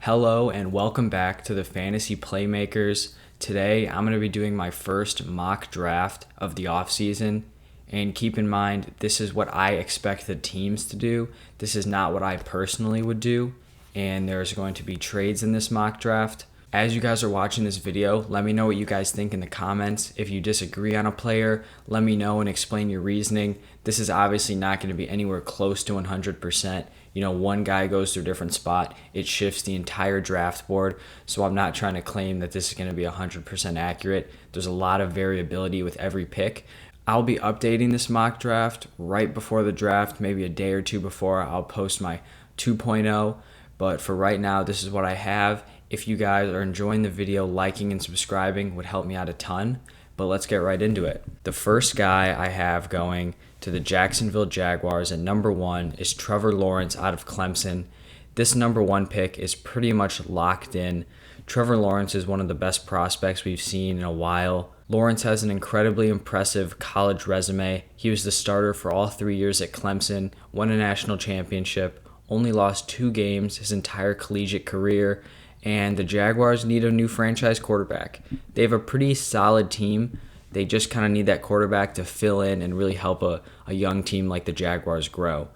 Hello and welcome back to the Fantasy Playmakers. Today I'm going to be doing my first mock draft of the offseason. And keep in mind, this is what I expect the teams to do. This is not what I personally would do. And there's going to be trades in this mock draft. As you guys are watching this video, let me know what you guys think in the comments. If you disagree on a player, let me know and explain your reasoning. This is obviously not going to be anywhere close to 100%. One guy goes to a different spot, it shifts the entire draft board. So I'm not trying to claim that this is going to be 100% accurate. There's a lot of variability with every pick. I'll be updating this mock draft right before the draft, maybe a day or two before. I'll post my 2.0. But for right now, this is what I have. If you guys are enjoying the video, liking and subscribing would help me out a ton. But let's get right into it. The first guy I have going to the Jacksonville Jaguars at number 1 is Trevor Lawrence out of Clemson. This number 1 pick is pretty much locked in. Trevor Lawrence is one of the best prospects we've seen in a while. Lawrence has an incredibly impressive college resume. He was the starter for all 3 years at Clemson, won a national championship, only lost 2 games his entire collegiate career, and the Jaguars need a new franchise quarterback. They have a pretty solid team. They just kind of need that quarterback to fill in and really help a young team like the Jaguars grow.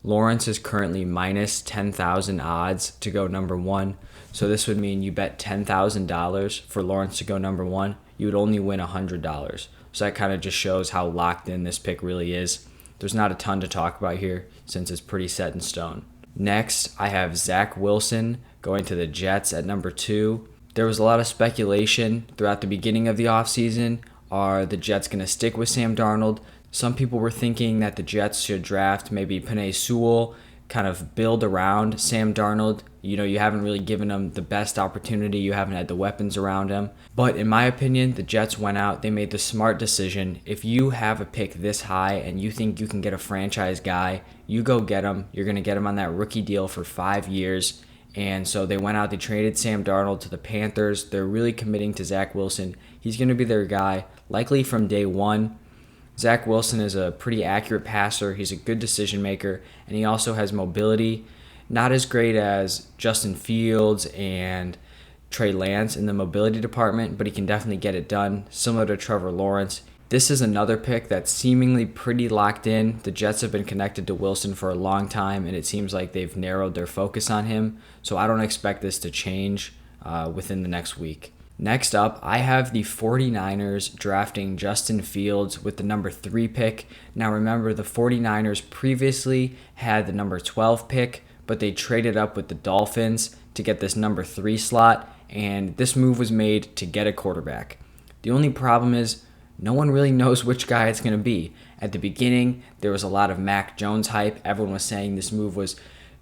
Lawrence is currently minus 10,000 odds to go number 1. So this would mean you bet $10,000 for Lawrence to go number 1. You would only win $100. So that kind of just shows how locked in this pick really is. There's not a ton to talk about here since it's pretty set in stone. Next, I have Zach Wilson going to the Jets at number 2. There was a lot of speculation throughout the beginning of the offseason. Are the Jets going to stick with Sam Darnold? Some people were thinking that the Jets should draft maybe Penei Sewell, kind of build around Sam Darnold. You haven't really given him the best opportunity. You haven't had the weapons around him. But in my opinion, the Jets went out. They made the smart decision. If you have a pick this high and you think you can get a franchise guy, you go get him. You're going to get him on that rookie deal for 5 years. And so they went out, they traded Sam Darnold to the Panthers. They're really committing to Zach Wilson. He's going to be their guy, likely from day one. Zach Wilson is a pretty accurate passer. He's a good decision maker, and he also has mobility. Not as great as Justin Fields and Trey Lance in the mobility department, but he can definitely get it done, similar to Trevor Lawrence. This is another pick that's seemingly pretty locked in. The Jets have been connected to Wilson for a long time, and it seems like they've narrowed their focus on him. So I don't expect this to change within the next week. Next up, I have the 49ers drafting Justin Fields with the number 3 pick. Now remember, the 49ers previously had the number 12 pick, but they traded up with the Dolphins to get this number 3 slot, and this move was made to get a quarterback. The only problem is no one really knows which guy it's going to be. At the beginning, there was a lot of Mac Jones hype. Everyone was saying this move was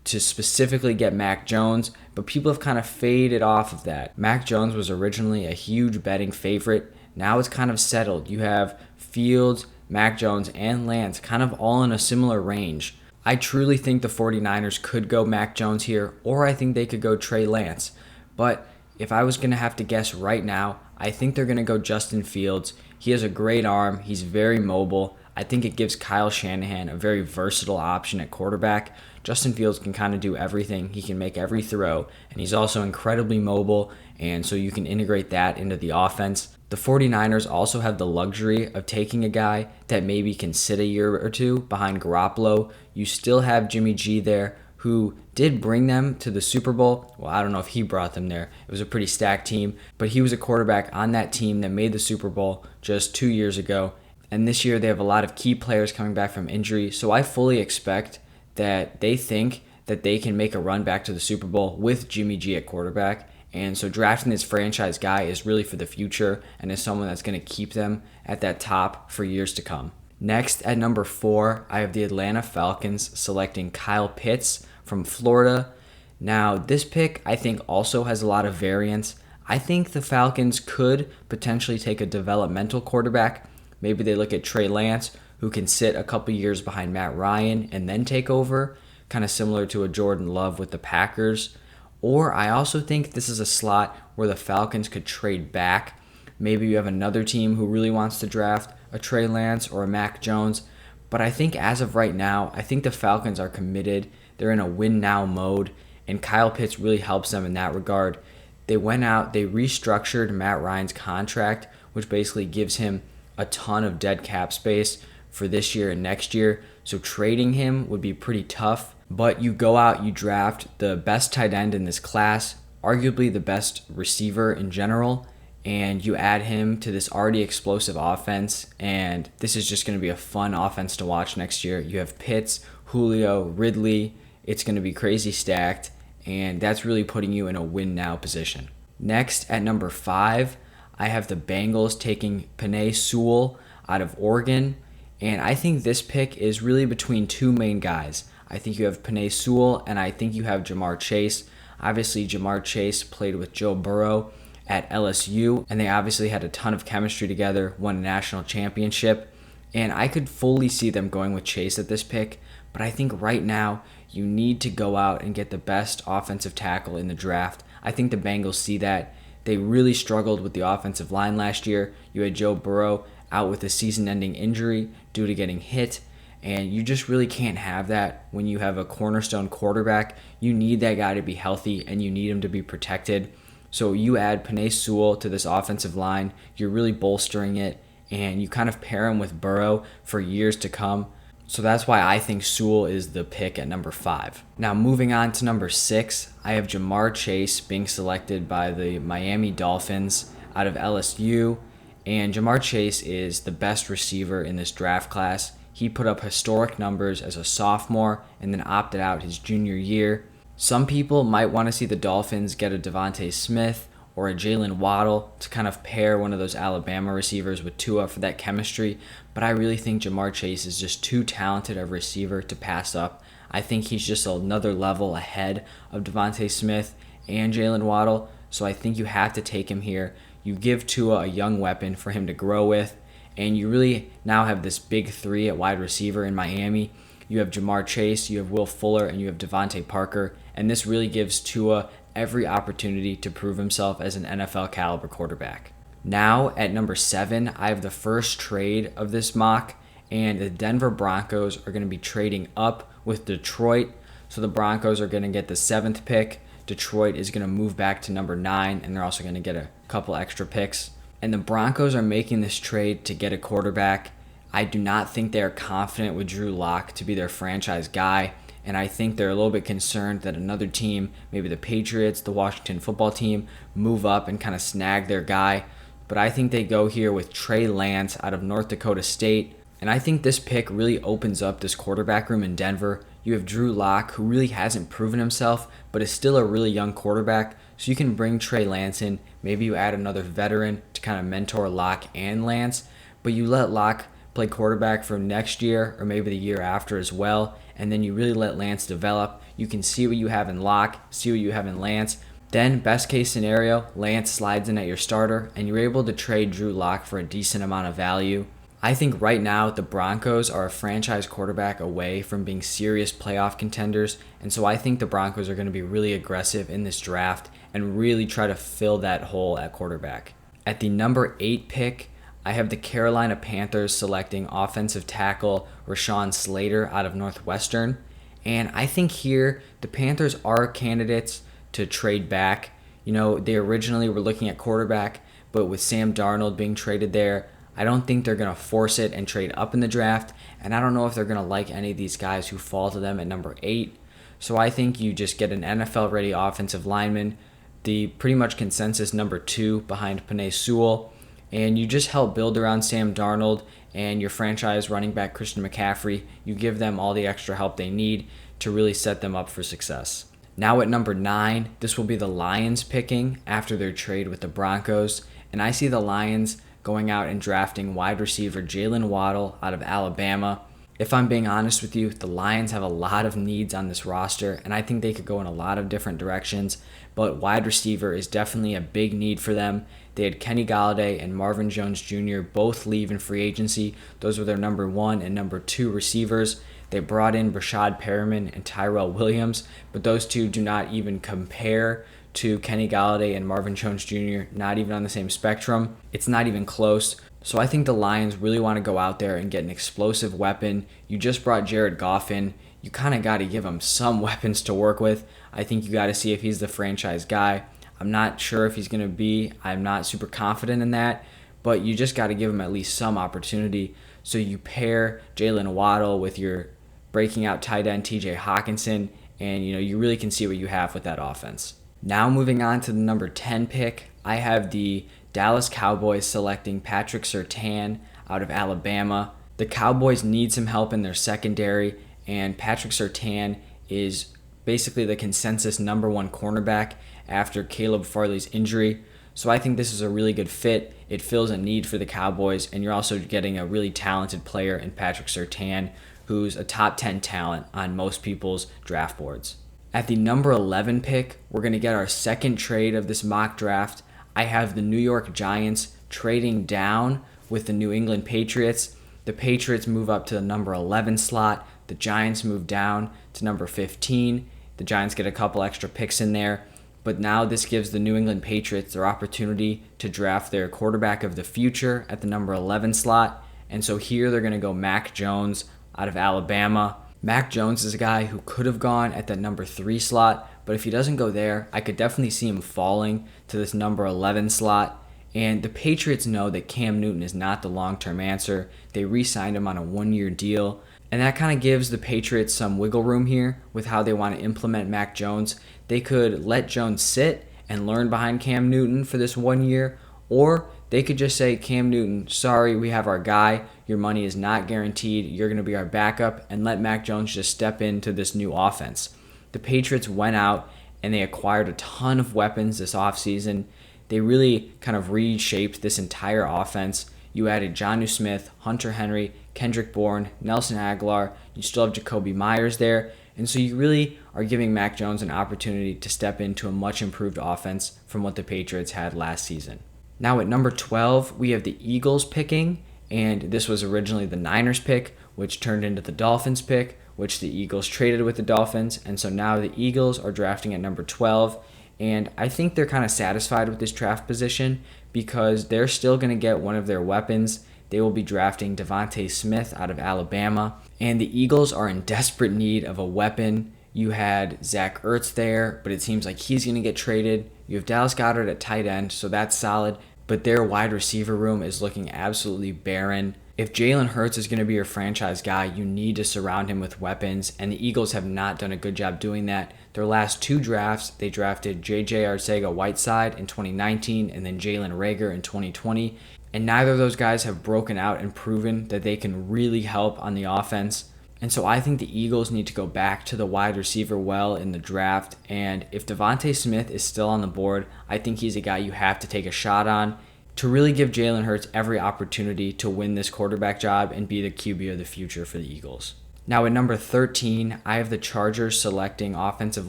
to specifically get Mac Jones, but people have kind of faded off of that. Mac Jones was originally a huge betting favorite. Now it's kind of settled. You have Fields, Mac Jones, and Lance kind of all in a similar range. I truly think the 49ers could go Mac Jones here, or I think they could go Trey Lance. But if I was going to have to guess right now, I think they're going to go Justin Fields. He has a great arm. He's very mobile. I think it gives Kyle Shanahan a very versatile option at quarterback. Justin Fields can kind of do everything. He can make every throw, and he's also incredibly mobile, and so you can integrate that into the offense. The 49ers also have the luxury of taking a guy that maybe can sit a year or two behind Garoppolo. You still have Jimmy G there, who did bring them to the Super Bowl. Well, I don't know if he brought them there. It was a pretty stacked team, but he was a quarterback on that team that made the Super Bowl just 2 years ago. And this year they have a lot of key players coming back from injury, so I fully expect that they think that they can make a run back to the Super Bowl with Jimmy G at quarterback. And so drafting this franchise guy is really for the future and is someone that's going to keep them at that top for years to come. Next, at number 4, I have the Atlanta Falcons selecting Kyle Pitts from Florida. Now, this pick I think also has a lot of variance. I think the Falcons could potentially take a developmental quarterback. Maybe they look at Trey Lance, who can sit a couple years behind Matt Ryan and then take over, kind of similar to a Jordan Love with the Packers. Or I also think this is a slot where the Falcons could trade back. Maybe you have another team who really wants to draft a Trey Lance or a Mac Jones. But I think as of right now, I think the Falcons are committed. They're in a win-now mode. and Kyle Pitts really helps them in that regard. They went out, they restructured Matt Ryan's contract, which basically gives him a ton of dead cap space for this year and next year. So trading him would be pretty tough. But you go out, you draft the best tight end in this class, arguably the best receiver in general, and you add him to this already explosive offense. And this is just going to be a fun offense to watch next year. You have Pitts, Julio, Ridley. It's going to be crazy stacked, and that's really putting you in a win now position. Next, at number 5, I have the Bengals taking Penei Sewell out of Oregon, and I think this pick is really between two main guys. I think you have Penei Sewell, and I think you have Jamar Chase. Obviously, Jamar Chase played with Joe Burrow at LSU, and they obviously had a ton of chemistry together, won a national championship, and I could fully see them going with Chase at this pick, but I think right now you need to go out and get the best offensive tackle in the draft. I think the Bengals see that. They really struggled with the offensive line last year. You had Joe Burrow out with a season-ending injury due to getting hit, and you just really can't have that when you have a cornerstone quarterback. You need that guy to be healthy, and you need him to be protected. So you add Penei Sewell to this offensive line, you're really bolstering it, and you kind of pair him with Burrow for years to come. So that's why I think Sewell is the pick at number 5. Now moving on to number 6, I have Jamar Chase being selected by the Miami Dolphins out of LSU. And Jamar Chase is the best receiver in this draft class. He put up historic numbers as a sophomore and then opted out his junior year. Some people might want to see the Dolphins get a Devontae Smith or a Jalen Waddle to kind of pair one of those Alabama receivers with Tua for that chemistry, but I really think Jamar Chase is just too talented of a receiver to pass up. I think he's just another level ahead of Devontae Smith and Jalen Waddle, so I think you have to take him here. You give Tua a young weapon for him to grow with, and you really now have this big 3 at wide receiver in Miami. You have Jamar Chase, you have Will Fuller, and you have Devontae Parker, and this really gives Tua every opportunity to prove himself as an NFL caliber quarterback. Now at number 7, I have the first trade of this mock, and the Denver Broncos are going to be trading up with Detroit. So the Broncos are going to get the 7th pick. Detroit is going to move back to number 9, and they're also going to get a couple extra picks. And the Broncos are making this trade to get a quarterback. I do not think they are confident with Drew Lock to be their franchise guy. And I think they're a little bit concerned that another team, maybe the Patriots, the Washington football team, move up and kind of snag their guy. But I think they go here with Trey Lance out of North Dakota State. And I think this pick really opens up this quarterback room in Denver. You have Drew Lock, who really hasn't proven himself, but is still a really young quarterback. So you can bring Trey Lance in. Maybe you add another veteran to kind of mentor Lock and Lance. But you let Lock play quarterback for next year or maybe the year after as well. And then you really let Lance develop. You can see what you have in Lock, see what you have in Lance. Then, best case scenario, Lance slides in at your starter, and you're able to trade Drew Lock for a decent amount of value. I think right now the Broncos are a franchise quarterback away from being serious playoff contenders, and so I think the Broncos are going to be really aggressive in this draft and really try to fill that hole at quarterback. At the number 8 pick, I have the Carolina Panthers selecting offensive tackle Rashawn Slater out of Northwestern. And I think here the Panthers are candidates to trade back. You know, they originally were looking at quarterback, but with Sam Darnold being traded there, I don't think they're going to force it and trade up in the draft. And I don't know if they're going to like any of these guys who fall to them at number 8. So I think you just get an NFL-ready offensive lineman, the pretty much consensus number 2 behind Penei Sewell, and you just help build around Sam Darnold and your franchise running back Christian McCaffrey. You give them all the extra help they need to really set them up for success. Now at number 9, this will be the Lions picking after their trade with the Broncos, and I see the Lions going out and drafting wide receiver Jalen Waddle out of Alabama. If I'm being honest with you, the Lions have a lot of needs on this roster, and I think they could go in a lot of different directions, but wide receiver is definitely a big need for them. They had Kenny Golladay and Marvin Jones Jr. both leave in free agency. Those were their number 1 and number 2 receivers. They brought in Rashad Bateman and Tyrell Williams, but those two do not even compare to Kenny Golladay and Marvin Jones Jr., not even on the same spectrum. It's not even close. So I think the Lions really want to go out there and get an explosive weapon. You just brought Jared Goff in. you kind of got to give him some weapons to work with. I think you got to see if he's the franchise guy. I'm not sure if he's going to be. I'm not super confident in that, but you just got to give him at least some opportunity. So you pair Jalen Waddle with your breaking out tight end TJ Hawkinson, and you really can see what you have with that offense. Now moving on to the number 10 pick, I have the Dallas Cowboys selecting Patrick Surtain out of Alabama. The Cowboys need some help in their secondary, and Patrick Surtain is basically the consensus number one cornerback after Caleb Farley's injury. So I think this is a really good fit. It fills a need for the Cowboys, and you're also getting a really talented player in Patrick Surtain, who's a top 10 talent on most people's draft boards. At the number 11 pick, we're going to get our second trade of this mock draft. I have the New York Giants trading down with the New England Patriots. The Patriots move up to the number 11 slot. The Giants move down to number 15. The Giants get a couple extra picks in there. But now this gives the New England Patriots their opportunity to draft their quarterback of the future at the number 11 slot. And so here they're going to go Mac Jones out of Alabama. Mac Jones is a guy who could have gone at the number 3 slot, but if he doesn't go there, I could definitely see him falling to this number 11 slot. And the Patriots know that Cam Newton is not the long-term answer. They re-signed him on a 1-year deal. And that kind of gives the Patriots some wiggle room here with how they want to implement Mac Jones. They could let Jones sit and learn behind Cam Newton for this 1 year, or they could just say, Cam Newton, sorry, we have our guy. Your money is not guaranteed. You're going to be our backup, and let Mac Jones just step into this new offense. The Patriots went out and they acquired a ton of weapons this offseason. They really kind of reshaped this entire offense. You added Jonnu Smith, Hunter Henry, Kendrick Bourne, Nelson Aguilar. You still have Jacoby Myers there. And so you really are giving Mac Jones an opportunity to step into a much improved offense from what the Patriots had last season. Now at number 12, we have the Eagles picking, and this was originally the Niners pick, which turned into the Dolphins pick, which the Eagles traded with the Dolphins. And so now the Eagles are drafting at number 12. And I think they're kind of satisfied with this draft position because they're still going to get one of their weapons. They will be drafting Devontae Smith out of Alabama. And the Eagles are in desperate need of a weapon. You had Zach Ertz there, but it seems like he's going to get traded. You have Dallas Goedert at tight end, so that's solid. But their wide receiver room is looking absolutely barren. If Jalen Hurts is going to be your franchise guy, you need to surround him with weapons, and the Eagles have not done a good job doing that. Their last 2 drafts, they drafted J.J. Arcega-Whiteside in 2019 and then Jalen Reagor in 2020, and neither of those guys have broken out and proven that they can really help on the offense. And so I think the Eagles need to go back to the wide receiver well in the draft. And if Devontae Smith is still on the board, I think he's a guy you have to take a shot on to really give Jalen Hurts every opportunity to win this quarterback job and be the QB of the future for the Eagles. Now at number 13, I have the Chargers selecting offensive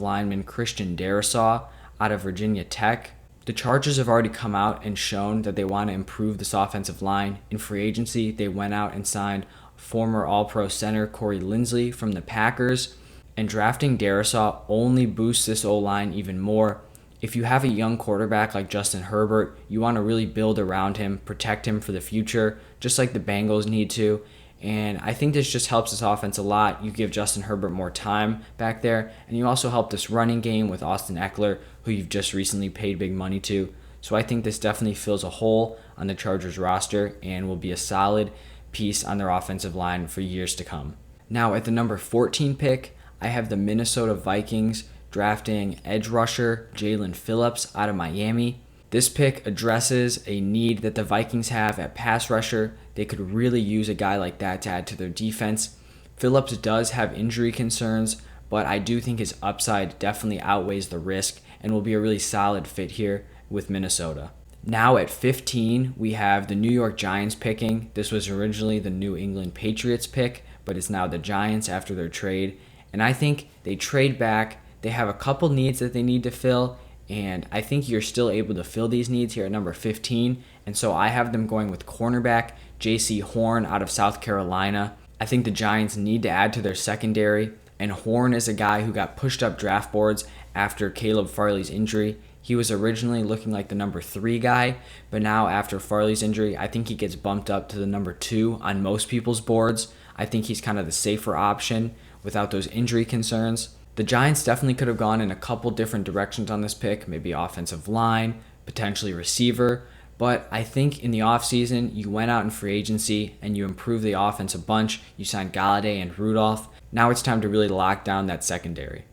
lineman Christian Darrisaw out of Virginia Tech. The Chargers have already come out and shown that they want to improve this offensive line. In free agency, they went out and signed former All-Pro center Corey Linsley from the Packers, and drafting Darrisaw only boosts this O-line even more. If you have a young quarterback like Justin Herbert, you want to really build around him, protect him for the future, just like the Bengals need to. And I think this just helps this offense a lot. You give Justin Herbert more time back there, and you also help this running game with Austin Eckler, who you've just recently paid big money to. So I think this definitely fills a hole on the Chargers roster and will be a solid piece on their offensive line for years to come. Now at the number 14 pick, I have the Minnesota Vikings drafting edge rusher Jalen Phillips out of Miami. This pick addresses a need that the Vikings have at pass rusher. They could really use a guy like that to add to their defense. Phillips does have injury concerns, but I do think his upside definitely outweighs the risk and will be a really solid fit here with Minnesota. Now at 15, we have the New York Giants picking. This was originally the New England Patriots pick, but it's now the Giants after their trade. And I think they trade back. They have a couple needs that they need to fill, and I think you're still able to fill these needs here at number 15. And so I have them going with cornerback J.C. Horn out of South Carolina. I think the Giants need to add to their secondary, and Horn is a guy who got pushed up draft boards after Caleb Farley's injury. He was originally looking like the number 3 guy, but now after Farley's injury, I think he gets bumped up to the number 2 on most people's boards. I think he's kind of the safer option without those injury concerns. The Giants definitely could have gone in a couple different directions on this pick, maybe offensive line, potentially receiver. But I think in the offseason, you went out in free agency and you improved the offense a bunch. You signed Galladay and Rudolph. Now it's time to really lock down that secondary.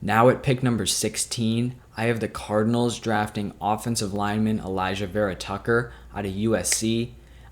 Now at pick number 16, I have the Cardinals drafting offensive lineman Elijah Vera Tucker out of USC.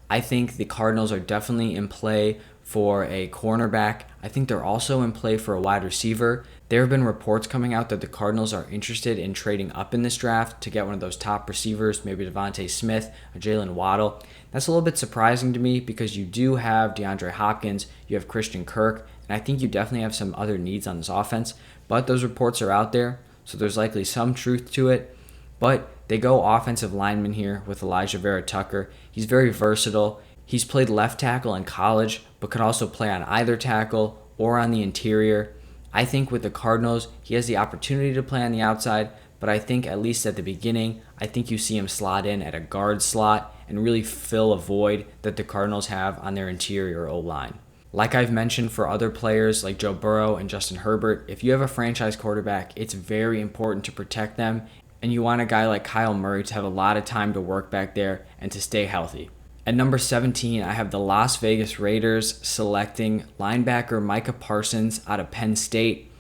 I think the Cardinals are definitely in play for a cornerback. I think they're also in play for a wide receiver. There have been reports coming out that the Cardinals are interested in trading up in this draft to get one of those top receivers, maybe Devontae Smith or Jalen Waddle. That's a little bit surprising to me because you do have DeAndre Hopkins, you have Christian Kirk, and I think you definitely have some other needs on this offense. But those reports are out there, so there's likely some truth to it. But they go offensive lineman here with Elijah Vera Tucker. He's very versatile. He's played left tackle in college, but could also play on either tackle or on the interior. I think with the Cardinals, he has the opportunity to play on the outside, but I think at least at the beginning, I think you see him slot in at a guard slot and really fill a void that the Cardinals have on their interior O-line. Like I've mentioned for other players like Joe Burrow and Justin Herbert, if you have a franchise quarterback, it's very important to protect them, and you want a guy like Kyle Murray to have a lot of time to work back there and to stay healthy. At number 17, I have the Las Vegas Raiders selecting linebacker Micah Parsons out of Penn State.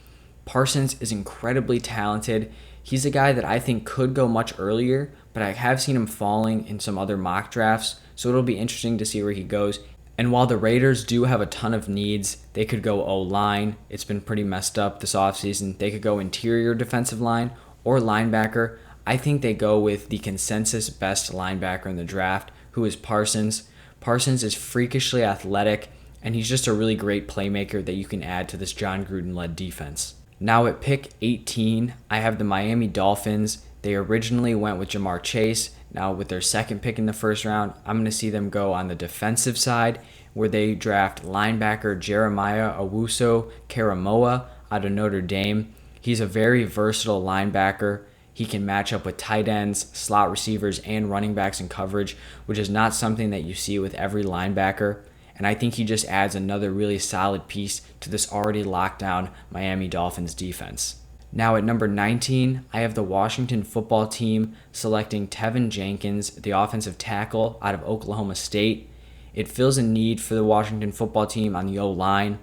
Parsons is incredibly talented. He's a guy that I think could go much earlier, but I have seen him falling in some other mock drafts, so it'll be interesting to see where he goes. And while the Raiders do have a ton of needs, they could go O-line. It's been pretty messed up this offseason. They could go interior defensive line or linebacker. I think they go with the consensus best linebacker in the draft, who is Parsons. Parsons is freakishly athletic, and he's just a really great playmaker that you can add to this John Gruden-led defense. Now at pick 18, I have the Miami Dolphins. They originally went with Jamar Chase. Now with their second pick in the first round, I'm going to see them go on the defensive side where they draft linebacker Jeremiah Owusu-Karamoah out of Notre Dame. He's a very versatile linebacker. He can match up with tight ends, slot receivers, and running backs in coverage, which is not something that you see with every linebacker. And I think he just adds another really solid piece to this already locked down Miami Dolphins defense. Now at number 19, I have the Washington football team selecting Tevin Jenkins, the offensive tackle out of Oklahoma State. It fills a need for the Washington football team on the O-line.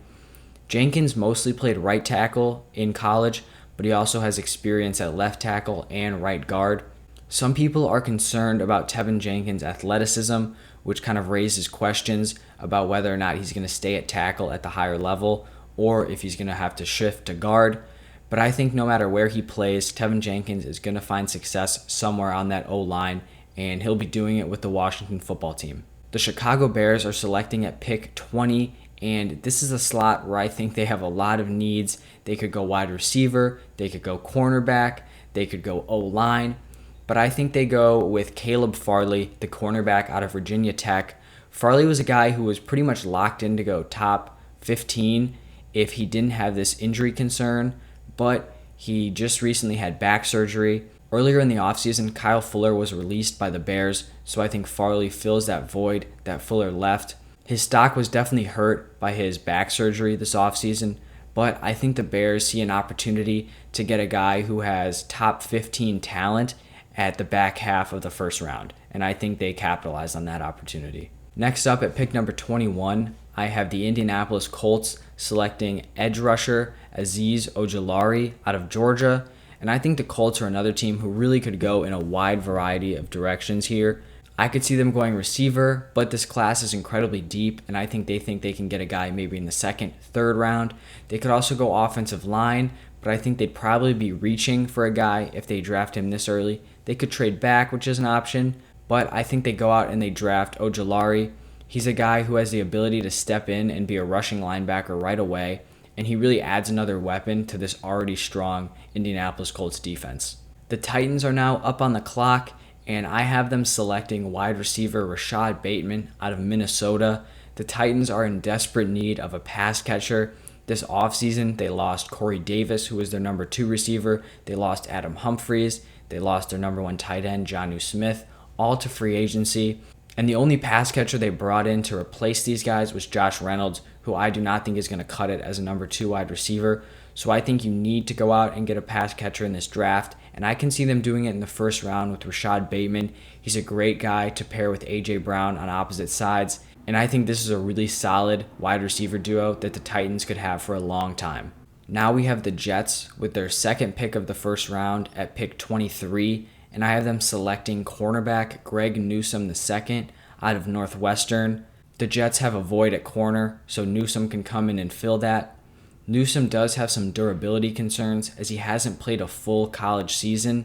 Jenkins mostly played right tackle in college, but he also has experience at left tackle and right guard. Some people are concerned about Tevin Jenkins' athleticism, which kind of raises questions about whether or not he's going to stay at tackle at the higher level or if he's going to have to shift to guard. But I think no matter where he plays, Tevin Jenkins is going to find success somewhere on that O-line, and he'll be doing it with the Washington football team. The Chicago Bears are selecting at pick 20, and this is a slot where I think they have a lot of needs. They could go wide receiver, they could go cornerback, they could go O-line, but I think they go with Caleb Farley, the cornerback out of Virginia Tech. Farley was a guy who was pretty much locked in to go top 15 if he didn't have this injury concern, but he just recently had back surgery. Earlier in the offseason, Kyle Fuller was released by the Bears, so I think Farley fills that void that Fuller left. His stock was definitely hurt by his back surgery this offseason, but I think the Bears see an opportunity to get a guy who has top 15 talent at the back half of the first round, and I think they capitalize on that opportunity. Next up at pick number 21, I have the Indianapolis Colts selecting edge rusher Azeez Ojulari out of Georgia, and I think the Colts are another team who really could go in a wide variety of directions here. I could see them going receiver, but this class is incredibly deep, and I think they can get a guy maybe in the second, third round. They could also go offensive line, but I think they'd probably be reaching for a guy if they draft him this early. They could trade back, which is an option, but I think they go out and they draft Ojulari. He's a guy who has the ability to step in and be a rushing linebacker right away, and he really adds another weapon to this already strong Indianapolis Colts defense. The Titans are now up on the clock, and I have them selecting wide receiver Rashad Bateman out of Minnesota. The Titans are in desperate need of a pass catcher. This offseason, they lost Corey Davis, who was their number 2 receiver. They lost Adam Humphries. They lost their number 1 tight end, Jonnu Smith, all to free agency. And the only pass catcher they brought in to replace these guys was Josh Reynolds, who I do not think is going to cut it as a number 2 wide receiver. So I think you need to go out and get a pass catcher in this draft, and I can see them doing it in the first round with Rashad Bateman. He's a great guy to pair with A.J. Brown on opposite sides, and I think this is a really solid wide receiver duo that the Titans could have for a long time. Now we have the Jets with their second pick of the first round at pick 23, and I have them selecting cornerback Greg Newsome II out of Northwestern. The Jets have a void at corner, so Newsome can come in and fill that. Newsome does have some durability concerns as he hasn't played a full college season,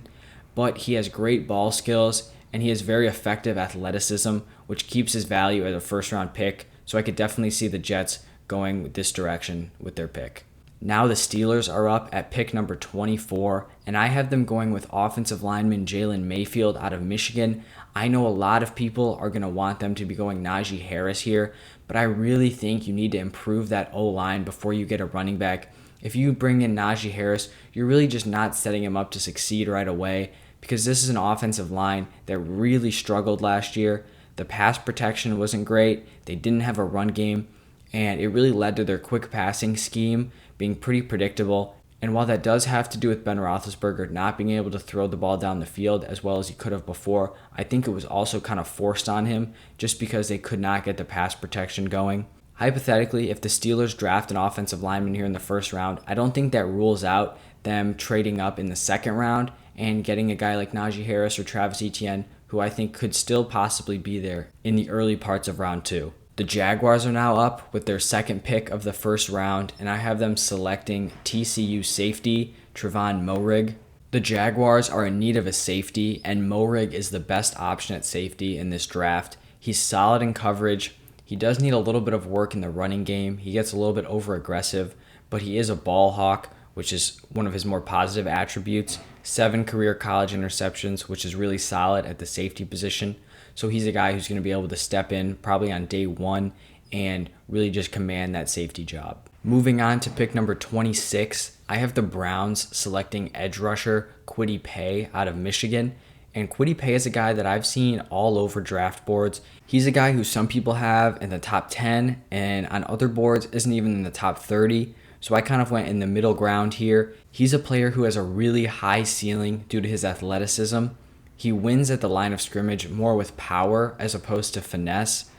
but he has great ball skills and he has very effective athleticism, which keeps his value as a first-round pick, so I could definitely see the Jets going this direction with their pick. Now the Steelers are up at pick number 24, and I have them going with offensive lineman Jalen Mayfield out of Michigan. I know a lot of people are going to want them to be going Najee Harris here, but I really think you need to improve that O-line before you get a running back. If you bring in Najee Harris, you're really just not setting him up to succeed right away, because this is an offensive line that really struggled last year. The pass protection wasn't great, they didn't have a run game, and it really led to their quick passing scheme being pretty predictable. And while that does have to do with Ben Roethlisberger not being able to throw the ball down the field as well as he could have before, I think it was also kind of forced on him just because they could not get the pass protection going. Hypothetically, if the Steelers draft an offensive lineman here in the first round, I don't think that rules out them trading up in the second round and getting a guy like Najee Harris or Travis Etienne, who I think could still possibly be there in the early parts of round 2. The Jaguars are now up with their second pick of the first round, and I have them selecting TCU safety Trevon Moehrig. The Jaguars are in need of a safety, and Moehrig is the best option at safety in this draft. He's solid in coverage. He does need a little bit of work in the running game. He gets a little bit over-aggressive, but he is a ball hawk, which is one of his more positive attributes. 7 career college interceptions, which is really solid at the safety position. So he's a guy who's going to be able to step in probably on day 1 and really just command that safety job. Moving on to pick number 26, I have the Browns selecting edge rusher Kwity Paye out of Michigan. And Kwity Paye is a guy that I've seen all over draft boards. He's a guy who some people have in the top 10 and on other boards isn't even in the top 30. So I kind of went in the middle ground here. He's a player who has a really high ceiling due to his athleticism. He wins at the line of scrimmage more with power as opposed to finesse.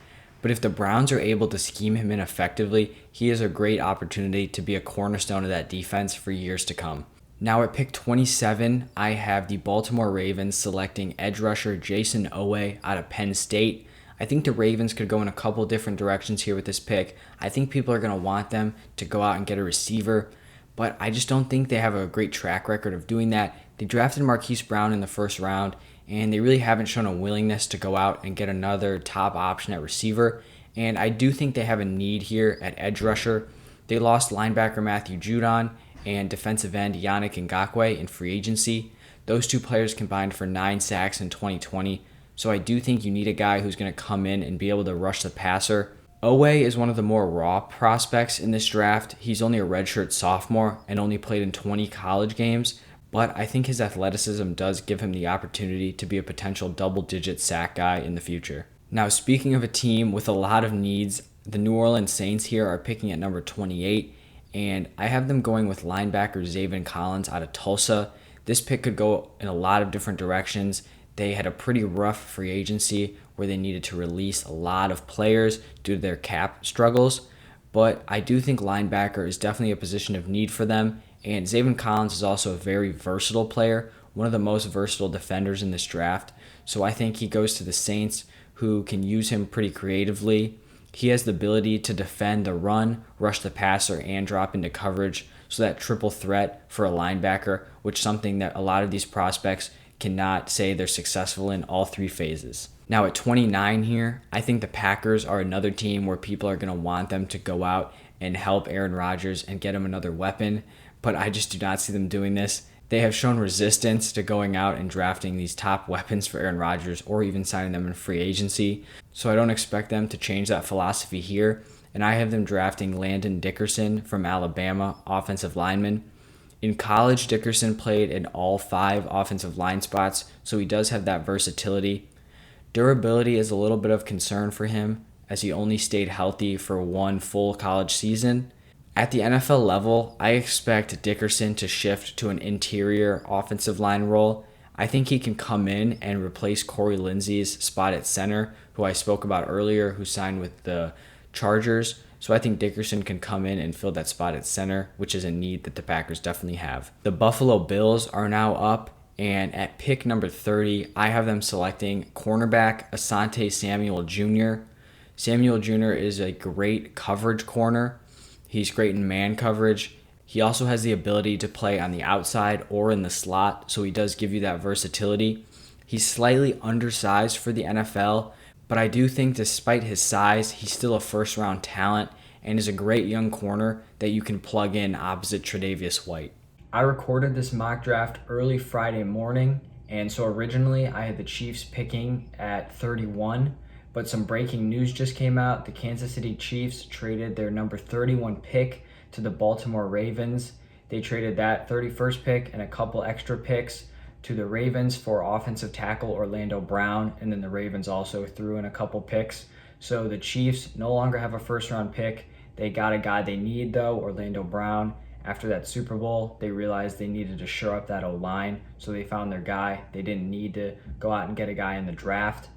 But if the Browns are able to scheme him in effectively, he has a great opportunity to be a cornerstone of that defense for years to come. Now at pick 27, I have the Baltimore Ravens selecting edge rusher Jason Owe out of Penn State. I think the Ravens could go in a couple different directions here with this pick. I think people are going to want them to go out and get a receiver, but I just don't think they have a great track record of doing that. They drafted Marquise Brown in the first round, and they really haven't shown a willingness to go out and get another top option at receiver. And I do think they have a need here at edge rusher. They lost linebacker Matthew Judon and defensive end Yannick Ngakoue in free agency. Those two players combined for 9 sacks in 2020. So I do think you need a guy who's going to come in and be able to rush the passer. Owe is one of the more raw prospects in this draft. He's only a redshirt sophomore and only played in 20 college games. But I think his athleticism does give him the opportunity to be a potential double-digit sack guy in the future. Now, speaking of a team with a lot of needs, the New Orleans Saints here are picking at number 28, and I have them going with linebacker Zaven Collins out of Tulsa. This pick could go in a lot of different directions. They had a pretty rough free agency where they needed to release a lot of players due to their cap struggles, but I do think linebacker is definitely a position of need for them. And Zaven Collins is also a very versatile player, one of the most versatile defenders in this draft. So I think he goes to the Saints, who can use him pretty creatively. He has the ability to defend the run, rush the passer, and drop into coverage. So that triple threat for a linebacker, which is something that a lot of these prospects cannot say they're successful in all 3 phases. Now at 29 here, I think the Packers are another team where people are going to want them to go out and help Aaron Rodgers and get him another weapon. But I just do not see them doing this. They have shown resistance to going out and drafting these top weapons for Aaron Rodgers or even signing them in free agency. So I don't expect them to change that philosophy here. And I have them drafting Landon Dickerson from Alabama, offensive lineman. In college, Dickerson played in all 5 offensive line spots, so he does have that versatility. Durability is a little bit of concern for him, as he only stayed healthy for one full college season. At the NFL level, I expect Dickerson to shift to an interior offensive line role. I think he can come in and replace Corey Lindsey's spot at center, who I spoke about earlier, who signed with the Chargers. So I think Dickerson can come in and fill that spot at center, which is a need that the Packers definitely have. The Buffalo Bills are now up, and at pick number 30, I have them selecting cornerback Asante Samuel Jr. Samuel Jr. is a great coverage corner. He's great in man coverage. He also has the ability to play on the outside or in the slot, so he does give you that versatility. He's slightly undersized for the NFL, but I do think despite his size, he's still a first-round talent and is a great young corner that you can plug in opposite Tre'Davious White. I recorded this mock draft early Friday morning, and so originally I had the Chiefs picking at 31, but some breaking news just came out. The Kansas City Chiefs traded their number 31 pick to the Baltimore Ravens. They traded that 31st pick and a couple extra picks to the Ravens for offensive tackle Orlando Brown, and then the Ravens also threw in a couple picks. So the Chiefs no longer have a first-round pick. They got a guy they need, though, Orlando Brown. After that Super Bowl, they realized they needed to shore up that O-line, so they found their guy. They didn't need to go out and get a guy in the draft.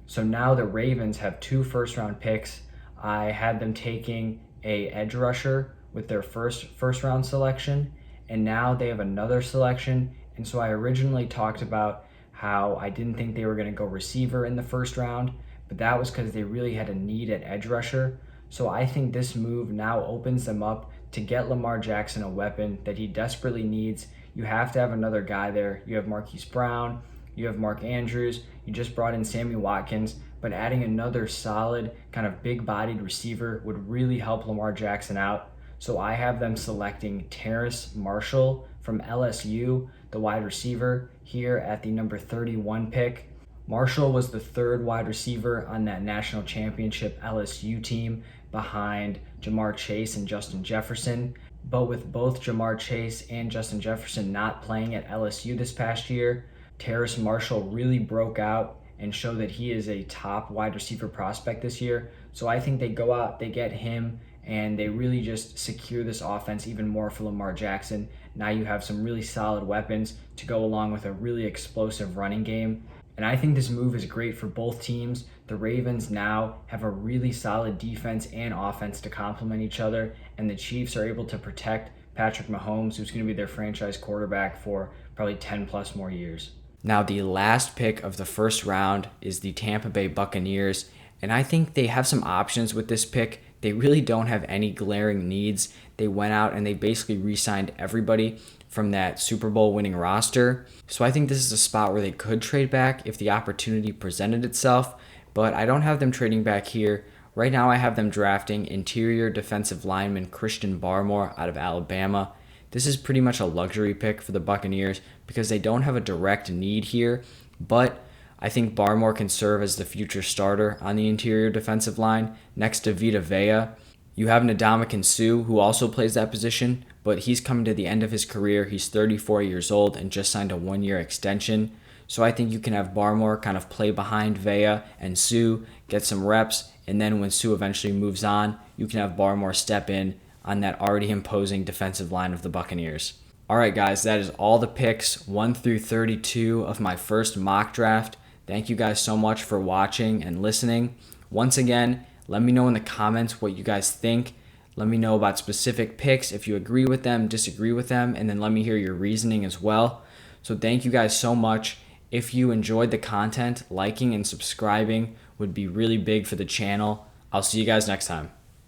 So now the Ravens have 2 first-round picks. I had them taking a edge rusher with their first round selection, and now they have another selection. And so I originally talked about how I didn't think they were going to go receiver in the first round, but that was because they really had a need at edge rusher. So I think this move now opens them up to get Lamar Jackson a weapon that he desperately needs. You have to have another guy there. You have Marquise Brown, you have Mark Andrews, you just brought in Sammy Watkins, but adding another solid kind of big-bodied receiver would really help Lamar Jackson out. So I have them selecting Terrace Marshall from LSU, the wide receiver, here at the number 31 pick. Marshall was the 3rd wide receiver on that national championship LSU team behind Jamar Chase and Justin Jefferson. But with both Jamar Chase and Justin Jefferson not playing at LSU this past year, Terrace Marshall really broke out and showed that he is a top wide receiver prospect this year. So I think they go out, they get him, and they really just secure this offense even more for Lamar Jackson. Now you have some really solid weapons to go along with a really explosive running game. And I think this move is great for both teams. The Ravens now have a really solid defense and offense to complement each other, and the Chiefs are able to protect Patrick Mahomes, who's going to be their franchise quarterback for probably 10 plus more years. Now the last pick of the first round is the Tampa Bay Buccaneers, and I think they have some options with this pick. They really don't have any glaring needs. They went out and they basically re-signed everybody from that Super Bowl winning roster. So I think this is a spot where they could trade back if the opportunity presented itself, but I don't have them trading back here. Right now I have them drafting interior defensive lineman Christian Barmore out of Alabama. This is pretty much a luxury pick for the Buccaneers because they don't have a direct need here, but I think Barmore can serve as the future starter on the interior defensive line next to Vita Vea. You have Ndamukong Suh, who also plays that position, but he's coming to the end of his career. He's 34 years old and just signed a 1-year extension. So I think you can have Barmore kind of play behind Vea and Suh, get some reps, and then when Suh eventually moves on, you can have Barmore step in on that already imposing defensive line of the Buccaneers. All right, guys, that is all the picks 1 through 32 of my first mock draft. Thank you guys so much for watching and listening. Once again, let me know in the comments what you guys think. Let me know about specific picks, if you agree with them, disagree with them, and then let me hear your reasoning as well. So thank you guys so much. If you enjoyed the content, liking and subscribing would be really big for the channel. I'll see you guys next time.